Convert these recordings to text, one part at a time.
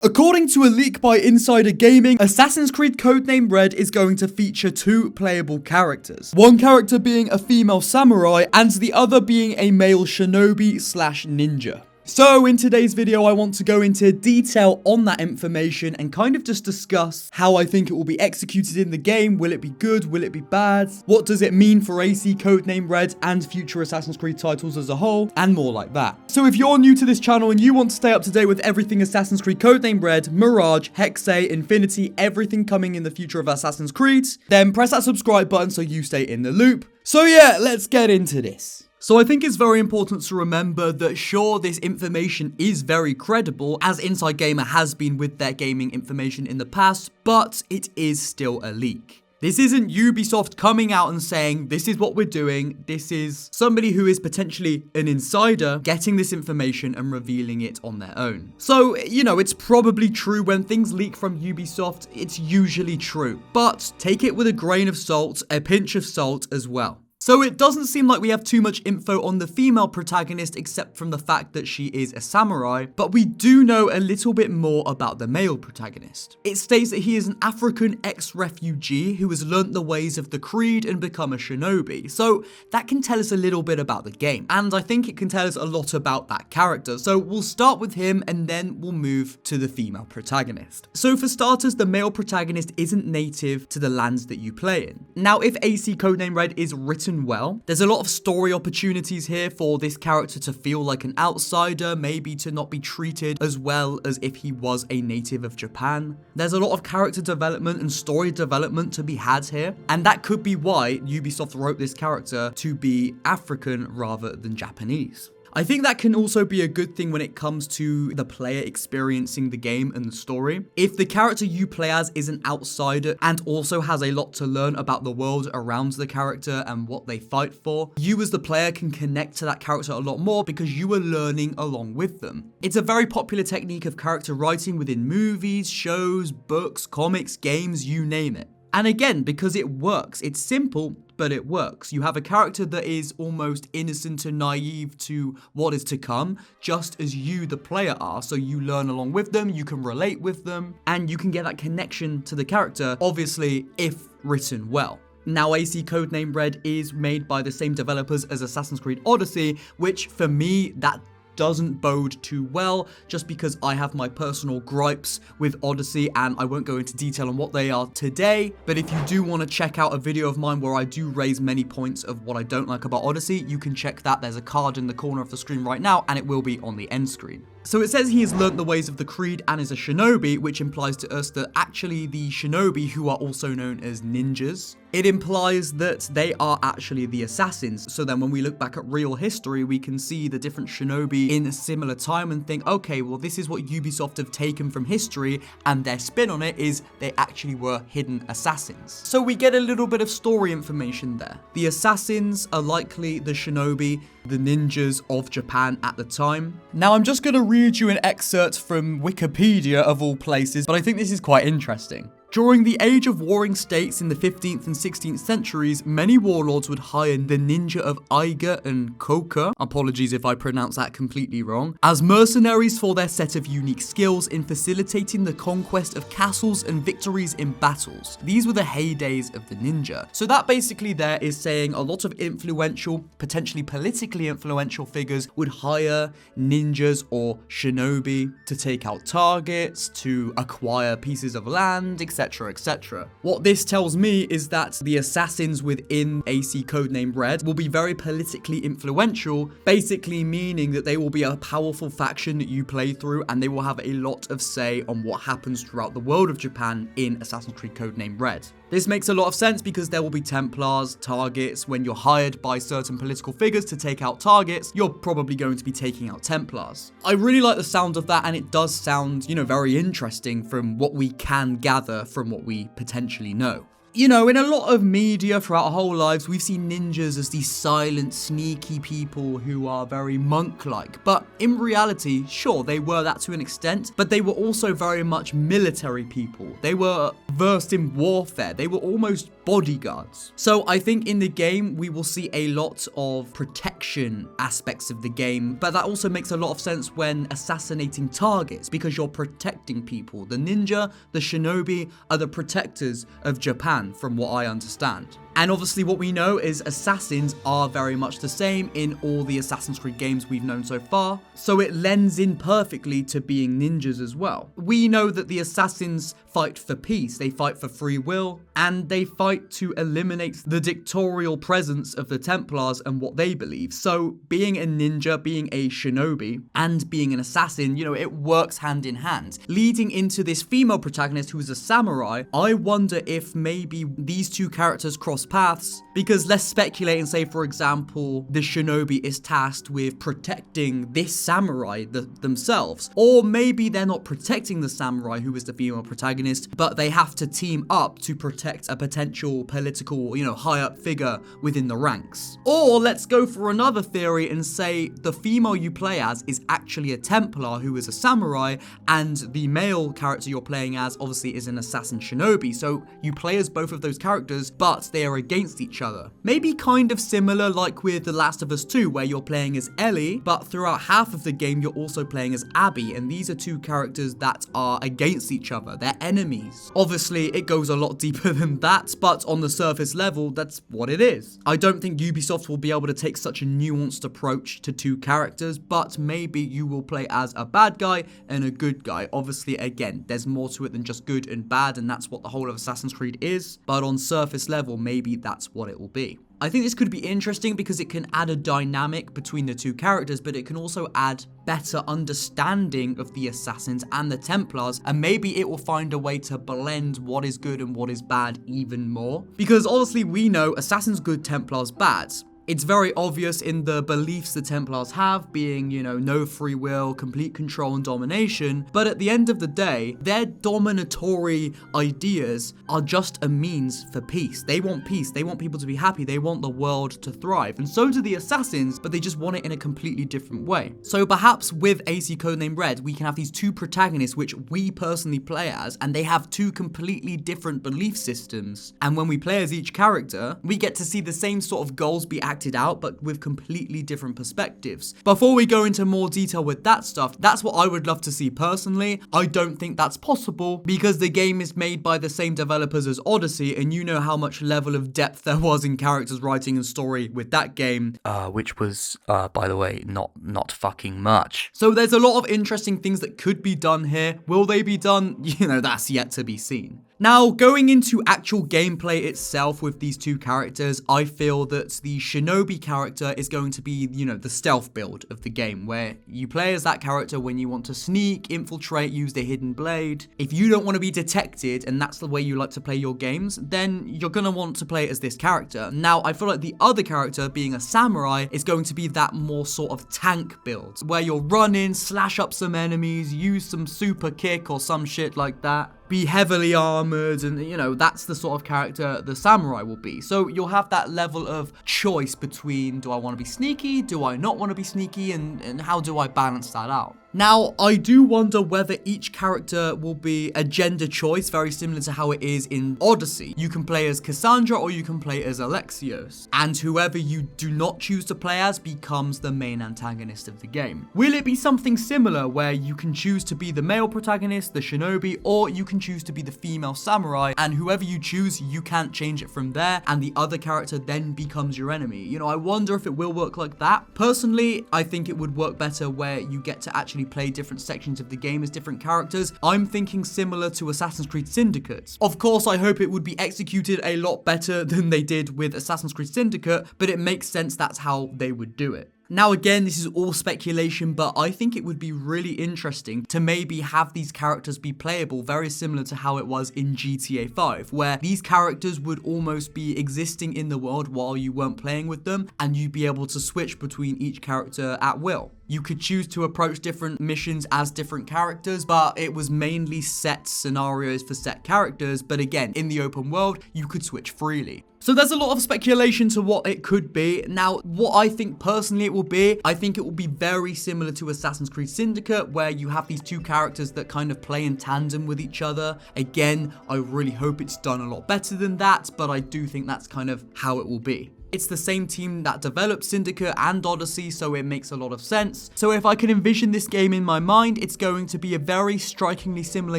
According to a leak by Insider Gaming, Assassin's Creed Codename Red is going to feature two playable characters. One character being a female samurai and the other being a male shinobi/ninja. So in today's video, I want to go into detail on that information and kind of just discuss how I think it will be executed in the game. Will it be good? Will it be bad? What does it mean for AC Codename Red and future Assassin's Creed titles as a whole? And more like that. So if you're new to this channel and you want to stay up to date with everything Assassin's Creed Codename Red, Mirage, Hexe, Infinity, everything coming in the future of Assassin's Creed, then press that subscribe button so you stay in the loop. So yeah, let's get into this. So I think it's very important to remember that sure, this information is very credible, as Inside Gamer has been with their gaming information in the past, but it is still a leak. This isn't Ubisoft coming out and saying, this is what we're doing. This is somebody who is potentially an insider getting this information and revealing it on their own. So, you know, it's probably true when things leak from Ubisoft, it's usually true. But take it with a grain of salt, a pinch of salt as well. So it doesn't seem like we have too much info on the female protagonist except from the fact that she is a samurai, but we do know a little bit more about the male protagonist. It states that he is an African ex-refugee who has learnt the ways of the Creed and become a shinobi, so that can tell us a little bit about the game, and I think it can tell us a lot about that character, so we'll start with him and then we'll move to the female protagonist. So for starters, the male protagonist isn't native to the lands that you play in. Now if AC Codename Red is written well, there's a lot of story opportunities here for this character to feel like an outsider, maybe to not be treated as well as if he was a native of Japan. There's a lot of character development and story development to be had here, and that could be why Ubisoft wrote this character to be African rather than Japanese. I think that can also be a good thing when it comes to the player experiencing the game and the story. If the character you play as is an outsider and also has a lot to learn about the world around the character and what they fight for, you as the player can connect to that character a lot more because you are learning along with them. It's a very popular technique of character writing within movies, shows, books, comics, games, you name it. And again, because it works, it's simple, but it works. You have a character that is almost innocent and naive to what is to come, just as you, the player, are. So you learn along with them, you can relate with them, and you can get that connection to the character, obviously, if written well. Now, AC Codename Red is made by the same developers as Assassin's Creed Odyssey, which for me, that doesn't bode too well, just because I have my personal gripes with Odyssey and I won't go into detail on what they are today, but if you do want to check out a video of mine where I do raise many points of what I don't like about Odyssey, you can check that. There's a card in the corner of the screen right now and it will be on the end screen. So it says he has learnt the ways of the Creed and is a shinobi, which implies to us that actually the shinobi, who are also known as ninjas, it implies that they are actually the assassins. So then when we look back at real history, we can see the different shinobi in a similar time and think, okay, well, this is what Ubisoft have taken from history, and their spin on it is they actually were hidden assassins. So we get a little bit of story information there. The assassins are likely the shinobi, the ninjas of Japan at the time. Now, I'm just going to read you an excerpt from Wikipedia of all places, but I think this is quite interesting. During the age of warring states in the 15th and 16th centuries, many warlords would hire the ninja of Aiga and Koka, apologies if I pronounce that completely wrong, as mercenaries for their set of unique skills in facilitating the conquest of castles and victories in battles. These were the heydays of the ninja. So that basically there is saying a lot of influential, potentially politically influential figures would hire ninjas or shinobi to take out targets, to acquire pieces of land, etc. etc. What this tells me is that the assassins within AC Codename Red will be very politically influential, basically meaning that they will be a powerful faction that you play through and they will have a lot of say on what happens throughout the world of Japan in Assassin's Creed Codename Red. This makes a lot of sense because there will be Templars, targets. When you're hired by certain political figures to take out targets, you're probably going to be taking out Templars. I really like the sound of that, and it does sound, you know, very interesting from what we can gather from what we potentially know. You know, in a lot of media throughout our whole lives, we've seen ninjas as these silent, sneaky people who are very monk-like. But in reality, sure, they were that to an extent, but they were also very much military people. They were versed in warfare. They were almost bodyguards. So I think in the game, we will see a lot of protection aspects of the game, but that also makes a lot of sense when assassinating targets, because you're protecting people. The ninja, the shinobi are the protectors of Japan, from what I understand. And obviously what we know is assassins are very much the same in all the Assassin's Creed games we've known so far, so it lends in perfectly to being ninjas as well. We know that the assassins fight for peace, they fight for free will, and they fight to eliminate the dictatorial presence of the Templars and what they believe. So being a ninja, being a shinobi, and being an assassin, you know, it works hand in hand. Leading into this female protagonist who is a samurai, I wonder if maybe these two characters cross paths, because let's speculate and say, for example, the shinobi is tasked with protecting this samurai themselves, or maybe they're not protecting the samurai who is the female protagonist, but they have to team up to protect a potential political, you know, high up figure within the ranks. Or let's go for another theory and say the female you play as is actually a Templar who is a samurai, and the male character you're playing as obviously is an assassin shinobi, so you play as both of those characters, but they are against each other. Maybe kind of similar like with The Last of Us 2, where you're playing as Ellie, but throughout half of the game you're also playing as Abby, and these are two characters that are against each other. They're enemies. Obviously, it goes a lot deeper than that, but on the surface level, that's what it is. I don't think Ubisoft will be able to take such a nuanced approach to two characters, but maybe you will play as a bad guy and a good guy. Obviously, again, there's more to it than just good and bad, and that's what the whole of Assassin's Creed is, but on surface level, maybe that's what it will be. I think this could be interesting because it can add a dynamic between the two characters, but it can also add better understanding of the assassins and the Templars, and maybe it will find a way to blend what is good and what is bad even more. Because obviously we know assassins good, Templars bad. It's very obvious in the beliefs the Templars have, being, you know, no free will, complete control and domination, but at the end of the day, their dominatory ideas are just a means for peace. They want peace, they want people to be happy, they want the world to thrive, and so do the assassins, but they just want it in a completely different way. So perhaps with AC Codename Red, we can have these two protagonists which we personally play as, and they have two completely different belief systems, and when we play as each character, we get to see the same sort of goals be acted out, but with completely different perspectives. Before we go into more detail with that stuff, that's what I would love to see personally. I don't think that's possible because the game is made by the same developers as Odyssey, and you know how much level of depth there was in characters, writing, and story with that game. Which was, by the way, not fucking much. So there's a lot of interesting things that could be done here. Will they be done? You know, that's yet to be seen. Now, going into actual gameplay itself with these two characters, I feel that the Shinobi character is going to be, you know, the stealth build of the game, where you play as that character when you want to sneak, infiltrate, use the hidden blade. If you don't want to be detected, and that's the way you like to play your games, then you're going to want to play as this character. Now, I feel like the other character, being a samurai, is going to be that more sort of tank build, where you'll run in, slash up some enemies, use some super kick or some shit like that, be heavily armored, and you know, that's the sort of character the samurai will be. So you'll have that level of choice between, do I want to be sneaky, do I not want to be sneaky, and how do I balance that out? Now, I do wonder whether each character will be a gender choice, very similar to how it is in Odyssey. You can play as Cassandra or you can play as Alexios, and whoever you do not choose to play as becomes the main antagonist of the game. Will it be something similar where you can choose to be the male protagonist, the shinobi, or you can choose to be the female samurai, and whoever you choose, you can't change it from there, and the other character then becomes your enemy? You know, I wonder if it will work like that. Personally, I think it would work better where you get to actually play different sections of the game as different characters. I'm thinking similar to Assassin's Creed Syndicate. Of course, I hope it would be executed a lot better than they did with Assassin's Creed Syndicate, but it makes sense that's how they would do it. Now again, this is all speculation, but I think it would be really interesting to maybe have these characters be playable very similar to how it was in GTA 5, where these characters would almost be existing in the world while you weren't playing with them, and you'd be able to switch between each character at will. You could choose to approach different missions as different characters, but it was mainly set scenarios for set characters. But again, in the open world, you could switch freely. So there's a lot of speculation to what it could be. Now, what I think personally it will be, I think it will be very similar to Assassin's Creed Syndicate, where you have these two characters that kind of play in tandem with each other. Again, I really hope it's done a lot better than that, but I do think that's kind of how it will be. It's the same team that developed Syndicate and Odyssey, so it makes a lot of sense. So if I can envision this game in my mind, it's going to be a very strikingly similar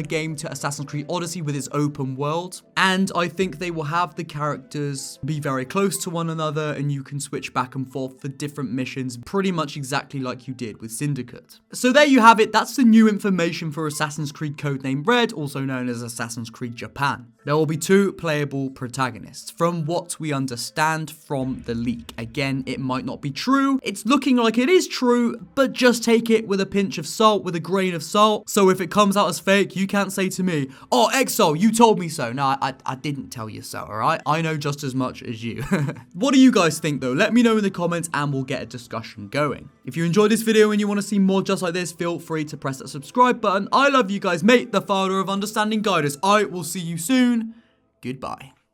game to Assassin's Creed Odyssey with its open world. And I think they will have the characters be very close to one another, and you can switch back and forth for different missions, pretty much exactly like you did with Syndicate. So there you have it. That's the new information for Assassin's Creed Codename Red, also known as Assassin's Creed Japan. There will be 2 playable protagonists, from what we understand from the leak. Again, it might not be true. It's looking like it is true, but just take it with a pinch of salt, with a grain of salt. So if it comes out as fake, you can't say to me, "Oh, Exo, you told me so." No, I didn't tell you so, alright? I know just as much as you. What do you guys think though? Let me know in the comments and we'll get a discussion going. If you enjoyed this video and you want to see more just like this, feel free to press that subscribe button. I love you guys, mate. The father of understanding guidance. I will see you soon. Goodbye.